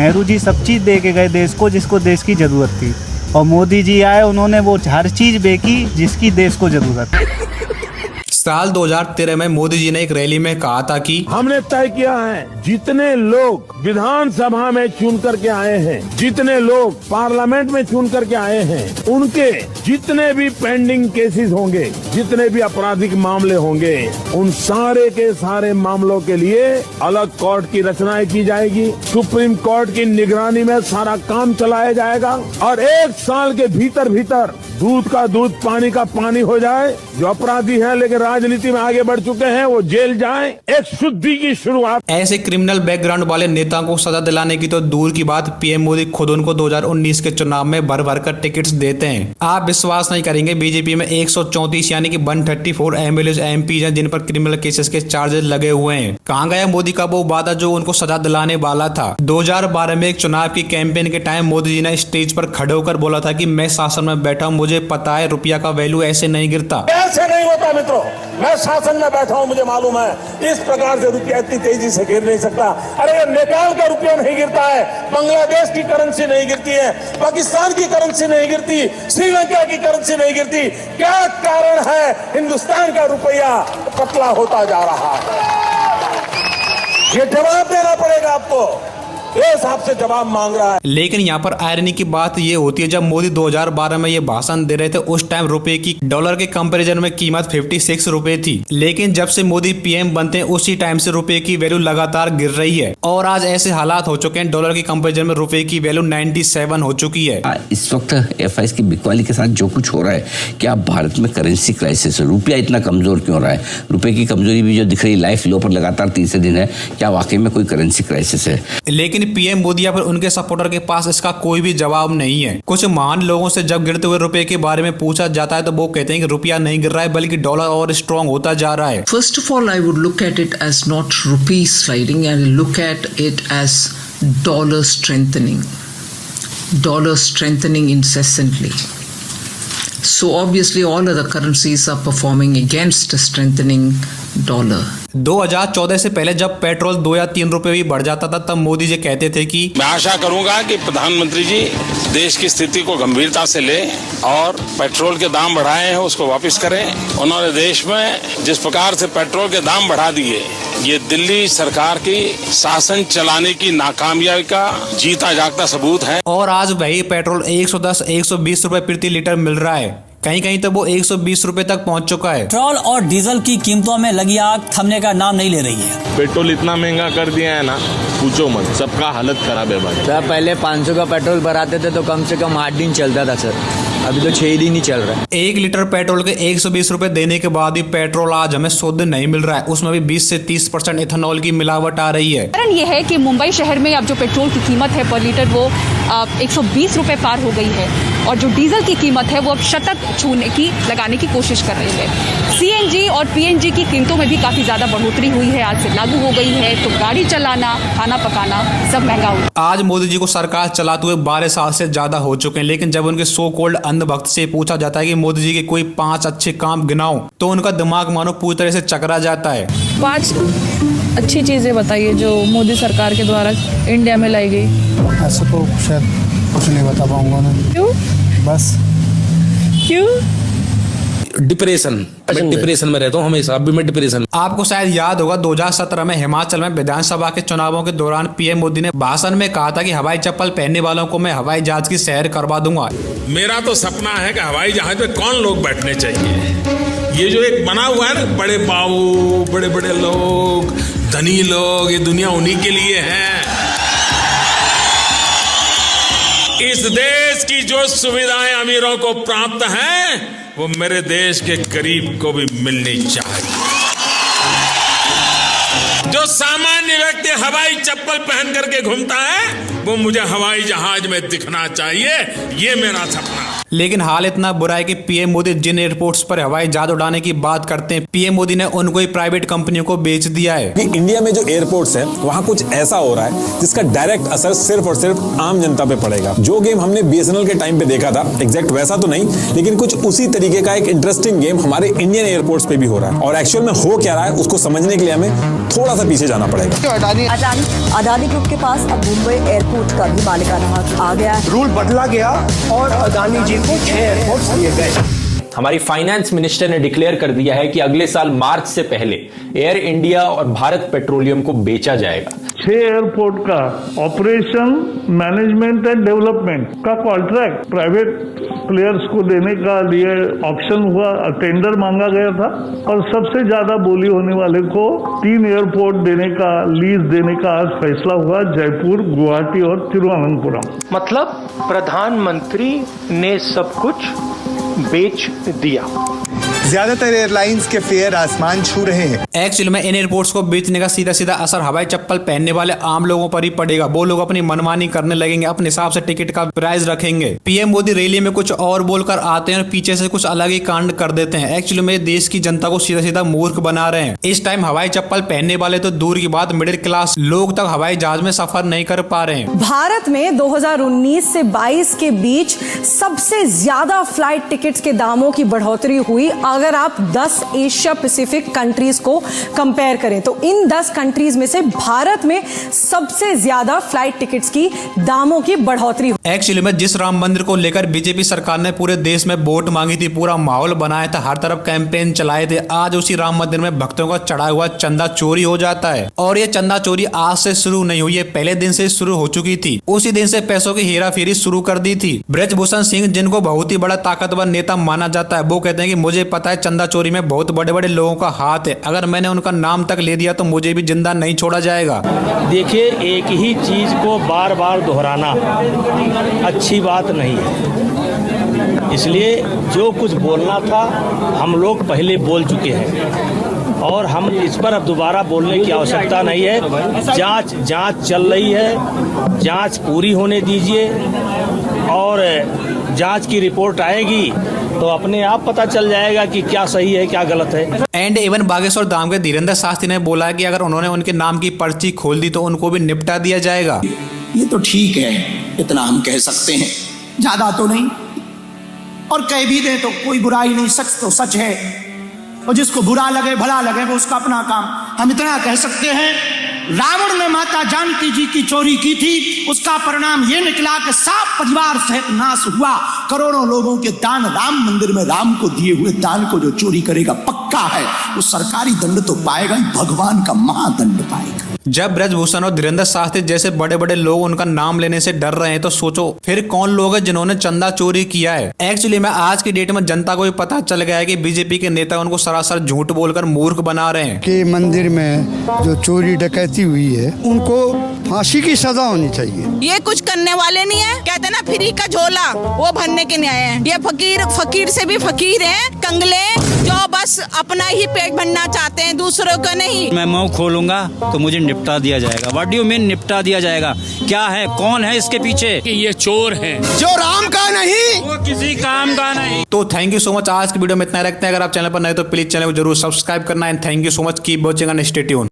नेहरू जी सब चीज़ दे के गए देश को जिसको देश की ज़रूरत थी, और मोदी जी आए उन्होंने वो हर चीज़ बेची जिसकी देश को ज़रूरत है। साल 2013 में मोदी जी ने एक रैली में कहा था कि हमने तय किया है जितने लोग विधानसभा में चुन करके आए हैं, जितने लोग पार्लियामेंट में चुन करके आए हैं, उनके जितने भी पेंडिंग केसेस होंगे, जितने भी आपराधिक मामले होंगे, उन सारे के सारे मामलों के लिए अलग कोर्ट की रचना की जाएगी। सुप्रीम कोर्ट की निगरानी में सारा काम चलाया जाएगा और 1 साल के भीतर भीतर दूध का दूध पानी का पानी हो जाए। जो अपराधी हैं लेकिन राजनीति में आगे बढ़ चुके हैं वो जेल जाएं। एक शुद्धि की शुरुआत। ऐसे क्रिमिनल बैकग्राउंड वाले नेताओं को सजा दिलाने की तो दूर की बात, पीएम मोदी खुद उनको 2019 के चुनाव में भर भर कर टिकट्स देते हैं। आप विश्वास नहीं करेंगे, बीजेपी में 134 यानी कि 134 एमएलए एमपी हैं जिन पर क्रिमिनल केसेस के चार्जेस लगे हुए हैं। कहाँ गया मोदी का वो वादा जो उनको सजा दिलाने वाला था? 2012 में एक चुनाव की कैंपेन के टाइम मोदी जी ने स्टेज पर खड़े होकर बोला था कि मैं शासन में बैठा हूं, मुझे पता है रुपया का वैल्यू ऐसे नहीं गिरता। ऐसे नहीं होता मित्रों, मैं शासन में बैठा हूं, मुझे मालूम है इस प्रकार से रुपया इतनी तेजी से गिर नहीं सकता। अरे नेपाल का रुपया नहीं गिरता है, बांग्लादेश की करेंसी नहीं गिरती है, पाकिस्तान की करेंसी नहीं गिरती, श्रीलंका की करेंसी नहीं गिरती। क्या कारण है हिंदुस्तान का रुपया पतला होता जा रहा है? ये जवाब देना पड़ेगा आपको, इस आपसे जवाब मांग रहा है। लेकिन यहाँ पर आयरनी की बात ये होती है, जब मोदी 2012 में ये भाषण दे रहे थे उस टाइम रुपए की डॉलर के कंपैरिजन में कीमत 56 रुपए थी। लेकिन जब से मोदी पीएम बनते हैं उसी टाइम से रुपए की वैल्यू लगातार गिर रही है और आज ऐसे हालात हो चुके हैं डॉलर के कंपैरिजन में रुपए की वैल्यू 97 हो चुकी है। इस वक्त FIs की बिकवाली के साथ जो कुछ हो रहा है, क्या भारत में करेंसी क्राइसिस है? रुपया इतना कमजोर क्यों हो रहा है? रुपए की कमजोरी भी जो दिख रही लाइफ लो पर लगातार तीसरे दिन है, क्या वाकई में कोई करेंसी क्राइसिस है? लेकिन पीएम मोदी या फिर उनके सपोर्टर के पास इसका कोई भी जवाब नहीं है। कुछ महान लोगों से जब गिरते हुए रुपए के बारे में पूछा जाता है तो वो कहते हैं कि रुपया नहीं गिर रहा है बल्कि डॉलर और स्ट्रांग होता जा रहा है। First of all, I would look at it as not rupee sliding, and look at it as dollar strengthening incessantly. So obviously all other currencies are performing against a strengthening dollar. 2014 से पहले जब petrol 2 या 3 रुपए भी बढ़ जाता था तब मोदी जी कहते थे कि मैं आशा करूंगा कि प्रधानमंत्री जी देश की स्थिति को गंभीरता से लें और पेट्रोल के दाम बढ़ाए हैं उसको वापस करें। उन्होंने देश में जिस प्रकार से पेट्रोल के दाम बढ़ा दिए, ये दिल्ली सरकार की शासन चलाने की नाकामयाबी का जीता जागता सबूत है। और आज वही पेट्रोल 110-120 रुपए प्रति लीटर मिल रहा है, कहीं कहीं तो वो 120 रुपए तक पहुंच चुका है। पेट्रोल और डीजल की कीमतों में लगी आग थमने का नाम नहीं ले रही है। पेट्रोल इतना महंगा कर दिया है ना, पूछो मत, सबका हालत खराब है भाई। सर पहले 500 का पेट्रोल भराते थे तो कम से कम 8 दिन चलता था सर, अभी तो 6 दिन ही चल रहा है। 1 लीटर पेट्रोल के 120 रुपए देने के बाद भी पेट्रोल आज हमें शुद्ध नहीं मिल रहा है, उसमें भी 20 से 30% इथेनॉल की मिलावट आ रही है। कारण ये है कि मुंबई शहर में अब जो पेट्रोल की कीमत है पर लीटर वो 120 रुपए पार हो गई है और जो डीजल की कीमत है वो अब शतक लगाने की कोशिश कर रही है। CNG और PNG की कीमतों में भी काफी ज्यादा बढ़ोतरी हुई है, आज से लागू हो गई है, तो गाड़ी चलाना, खाना पकाना सब महंगा हुआ। आज मोदी जी को सरकार चलाते हुए 12 साल से ज्यादा हो चुके हैं, लेकिन जब उनके सो कॉल्ड अंधभक्त से पूछा जाता है कि मोदी जी के कोई 5 अच्छे काम गिनाओ तो उनका दिमाग मानो पूरी तरह से चकरा जाता है। 5 अच्छी चीजें बताइए जो मोदी सरकार के द्वारा इंडिया में लाई गई। ऐसा तो शायद कुछ नहीं बता पाऊंगा ना। क्यों? बस क्यों? डिप्रेशन में रहता हूँ हमेशा, अभी मैं डिप्रेशन। आपको शायद याद होगा 2017 में हिमाचल में विधानसभा के चुनावों के दौरान पीएम मोदी ने भाषण में कहा था कि हवाई चप्पल पहनने वालों को मैं हवाई जहाज की सैर करवा दूंगा। मेरा तो सपना है कि हवाई जहाज में कौन लोग बैठने चाहिए। ये जो एक बना हुआ है ना, बड़े बाबू, बड़े बड़े लोग, धनी लोग, ये दुनिया उन्हीं के लिए है। इस देश की जो सुविधाएं अमीरों को प्राप्त हैं वो मेरे देश के गरीब को भी मिलनी चाहिए। जो सामान्य व्यक्ति हवाई चप्पल पहन करके घूमता है वो मुझे हवाई जहाज में दिखना चाहिए, ये मेरा सपना है। लेकिन हाल इतना बुरा है कि पीएम मोदी जिन एयरपोर्ट्स पर हवाई जहाज उड़ाने की बात करते हैं, पीएम मोदी ने उनको ही प्राइवेट कंपनियों को बेच दिया है। कि इंडिया में जो एयरपोर्ट्स हैं वहां कुछ ऐसा हो रहा है जिसका डायरेक्ट असर सिर्फ और सिर्फ आम जनता पे पड़ेगा। जो गेम हमने बीएसएनएल के टाइम पे देखा था, एग्जैक्ट वैसा तो नहीं, लेकिन कुछ उसी तरीके का एक इंटरेस्टिंग गेम हमारे इंडियन एयरपोर्ट्स पे भी हो रहा है। और एक्चुअल में हो क्या रहा है उसको समझने के लिए हमें थोड़ा सा पीछे जाना पड़ेगा। अदानी ग्रुप के पास अब मुंबई एयरपोर्ट का भी मालिकाना हक आ गया। रूल बदला गया और अदानी जी को 6 एयरपोर्ट दिए गए। हमारी फाइनेंस मिनिस्टर ने डिक्लेयर कर दिया है कि अगले साल मार्च से पहले एयर इंडिया और भारत पेट्रोलियम को बेचा जाएगा। 6 एयरपोर्ट का ऑपरेशन, मैनेजमेंट एंड डेवलपमेंट का कॉन्ट्रैक्ट प्राइवेट प्लेयर्स को देने का लिए ऑक्शन हुआ, टेंडर मांगा गया था और सबसे ज्यादा बोली होने वाले को 3 एयरपोर्ट देने का, लीज देने का आज फैसला हुआ, जयपुर, गुवाहाटी और तिरुवनंतपुरम। मतलब प्रधानमंत्री ने सब कुछ बेच दिया। ज्यादातर एयरलाइंस के फेयर आसमान छू रहे हैं। एक्चुअली में इन एयरपोर्ट्स को बेचने का सीधा सीधा असर हवाई चप्पल पहनने वाले आम लोगों पर ही पड़ेगा। वो लोग अपनी मनमानी करने लगेंगे, अपने हिसाब से टिकट का प्राइस रखेंगे। पीएम मोदी रैली में कुछ और बोलकर आते हैं और पीछे से कुछ अलग ही कांड कर देते हैं। एक्चुअली में देश की जनता को सीधा सीधा मूर्ख बना रहे हैं। इस टाइम हवाई चप्पल पहनने वाले तो दूर की बात, मिडिल क्लास लोग तक हवाई जहाज में सफर नहीं कर पा रहे हैं। भारत में 2019 से 22 के बीच सबसे ज्यादा फ्लाइट टिकट्स के दामों की बढ़ोतरी हुई। अगर आप 10 एशिया पैसिफिक कंट्रीज को कंपेयर करें तो इन 10 कंट्रीज में से भारत में सबसे ज्यादा फ्लाइट टिकट्स की दामों की बढ़ोतरी हुई। एक्चुअली में जिस राम मंदिर को लेकर बीजेपी सरकार ने पूरे देश में वोट मांगी थी, पूरा माहौल बनाया था, हर तरफ कैंपेन चलाए थे, आज उसी राम मंदिर में भक्तों का चढ़ा हुआ चंदा चोरी हो जाता है। और ये चंदा चोरी आज से शुरू नहीं हुई है, पहले दिन से शुरू हो चुकी थी। उसी दिन से पैसों की हेरा फेरी शुरू कर दी थी। ब्रजभूषण सिंह, जिनको बहुत ही बड़ा ताकतवर नेता माना जाता है, वो कहते हैं कि मुझे पता है चंदा चोरी में बहुत बड़े बड़े लोगों का हाथ है, अगर मैंने उनका नाम तक ले दिया तो मुझे भी जिंदा नहीं छोड़ा जाएगा। देखिए, एक ही चीज को बार बार दोहराना अच्छी बात नहीं है, इसलिए जो कुछ बोलना था हम लोग पहले बोल चुके हैं और हम इस पर अब दोबारा बोलने की आवश्यकता नहीं है। जांच चल रही है, जांच पूरी होने दीजिए और जांच की रिपोर्ट आएगी तो अपने आप पता चल जाएगा कि क्या सही है क्या गलत है। एंड इवन बागेश्वर धाम के धीरेन्द्र शास्त्री ने बोला है कि अगर उन्होंने उनके नाम की पर्ची खोल दी तो उनको भी निपटा दिया जाएगा। ये तो ठीक है, इतना हम कह सकते हैं, ज्यादा तो नहीं, और कह भी दे तो कोई बुराई नहीं, सच तो सच है और जिसको बुरा लगे भला लगे वो उसका अपना काम। हम इतना कह सकते हैं, रावण ने माता जानकी जी की चोरी की थी, उसका परिणाम ये निकला कि 7 परिवार सहित नाश हुआ। करोड़ों लोगों के दान राम मंदिर में राम को दिए हुए दान को जो चोरी करेगा पक्का है वो सरकारी दंड तो पाएगा ही, भगवान का महादंड पाएगा। जब ब्रजभूषण और धीरेन्द्र शास्त्री जैसे बड़े बड़े लोग उनका नाम लेने से डर रहे हैं तो सोचो फिर कौन लोग हैं जिन्होंने चंदा चोरी किया है। एक्चुअली में आज की डेट में जनता को भी पता चल गया है कि बीजेपी के नेता उनको सरासर झूठ बोलकर मूर्ख बना रहे हैं। कि मंदिर में जो चोरी डकैती हुई है उनको फांसी की सजा होनी चाहिए। ये कुछ करने वाले नहीं है, कहते ना फ्री का झोला वो भरने के नहीं आए हैं। ये फकीर से भी फकीर हैं, कंगले जो बस अपना ही पेट भरना चाहते हैं, दूसरों का नहीं। मैं मुंह खोलूंगा तो मुझे निपटा दिया जाएगा। व्हाट डू यू मीन निपटा दिया जाएगा? क्या है, कौन है इसके पीछे? कि ये चोर है जो राम का नहीं, वो किसी काम का नहीं। तो थैंक यू सो मच, आज की वीडियो में इतना रखते हैं। अगर आप चैनल पर नए तो प्लीज चैनल को जरूर सब्सक्राइब करना है। Thank you so much, keep watching and stay tuned.